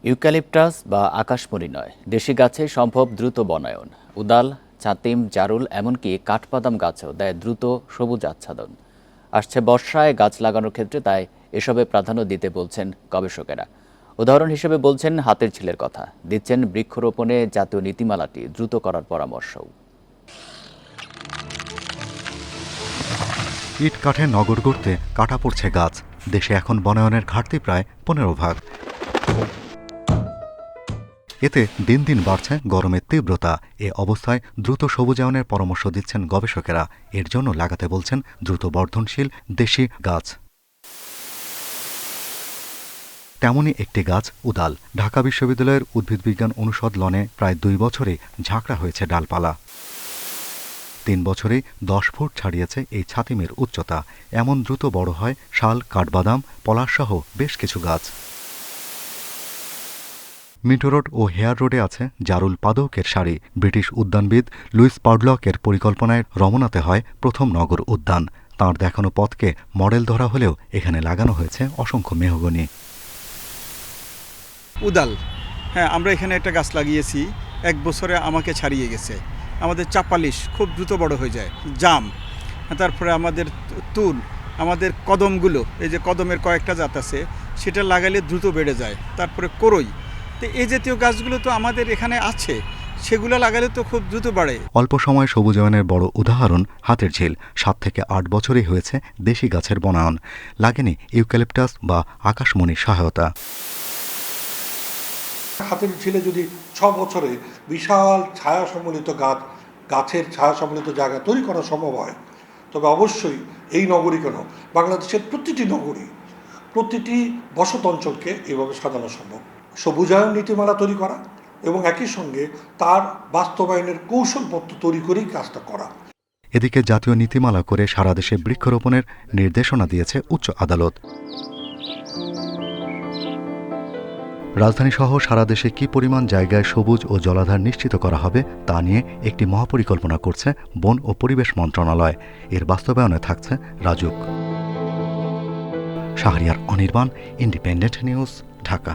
Eucalyptus বা আকাশমণি নয়, দেশি গাছে সম্ভব দ্রুত বনায়ন। উদাল, ছাতিম, জারুল এমনকি কাঠবাদাম গাছেও দেয় দ্রুত সবুজ আচ্ছাদন। আসছে বর্ষায় গাছ লাগানোর ক্ষেত্রে তাই এসবে প্রাধান্য দিতে বলছেন গবেষকেরা। উদাহরণ হিসেবে বলছেন হাতের ঝিলের কথা, দিচ্ছেন বৃক্ষরোপণে জাতীয় নীতিমালাটি দ্রুত করার পরামর্শও। ইট কাঠে নগর গড়তে কাটা পড়ছে গাছ। দেশে এখন বনায়নের ঘাটতি প্রায় 15%। এতে দিন দিন বাড়ছে গরমের তীব্রতা। এ অবস্থায় দ্রুত সবুজায়নের পরামর্শ দিচ্ছেন গবেষকেরা। এর জন্য লাগাতে বলছেন দ্রুত বর্ধনশীল দেশি গাছ। তেমনই একটি গাছ উদাল। ঢাকা বিশ্ববিদ্যালয়ের উদ্ভিদবিজ্ঞান অনুষদ লনে প্রায় 2 বছরে ঝাঁকড়া হয়েছে ডালপালা। 3 বছরেই 10 ফুট ছাড়িয়েছে এই ছাতিমের উচ্চতা। এমন দ্রুত বড় হয় শাল, কাঠবাদাম, পলাশসহ বেশ কিছু গাছ। মিন্টো রোড ও হেয়ার রোডে আছে জারুল পাদকের সারি। ব্রিটিশ উদ্যানবিদ লুইস পাডলকের পরিকল্পনায় রমনাতে হয় প্রথম নগর উদ্যান। তাঁর দেখানো পথকে মডেল ধরা হলেও এখানে লাগানো হয়েছে অসংখ্য মেহগনি। উদাল, হ্যাঁ, আমরা এখানে একটা গাছ লাগিয়েছি, 1 বছরে আমাকে ছাড়িয়ে গেছে। আমাদের চাপালিশ খুব দ্রুত বড় হয়ে যায়, জাম, তারপরে আমাদের তুল, আমাদের কদমগুলো, এই যে কদমের কয়েকটা জাত আছে, সেটা লাগালে দ্রুত বেড়ে যায়। তারপরে করই, তো এই জাতীয় গাছগুলো তো আমাদের এখানে আছে, সেগুলো লাগালে তো খুব দ্রুত বাড়ে। অল্প সময় সবুজায়নের বড় উদাহরণ হাতের ঝিল। 7 থেকে 8 বছরেই হয়েছে দেশি গাছের বনায়ন। লাগেনি ইউক্যালিপটাস বা আকাশমণির সহায়তা। হাতের ঝিলে যদি 6 বছরে বিশাল ছায়া সম্বলিত গাছের ছায়া সম্বলিত জায়গা তৈরি করা সম্ভব হয়, তবে অবশ্যই এই নগরী কেন, বাংলাদেশের প্রতিটি নগরী, প্রতিটি বসত অঞ্চলকে এভাবে সাজানো সম্ভব। সবুজায়ন নীতিমালা তৈরি করা এবং একই সঙ্গে তার বাস্তবায়নের কৌশলপত্র তৈরি করেই কাজটা করা। এদিকে জাতীয় নীতিমালা করে সারা দেশে বৃক্ষরোপণের নির্দেশনা দিয়েছে উচ্চ আদালত। রাজধানীসহ সারা দেশে কী পরিমাণ জায়গায় সবুজ ও জলাধার নিশ্চিত করা হবে তা নিয়ে একটি মহাপরিকল্পনা করছে বন ও পরিবেশ মন্ত্রণালয়। এর বাস্তবায়নে থাকছে রাজুক। Shahriar Anirban, independent news, Dhaka.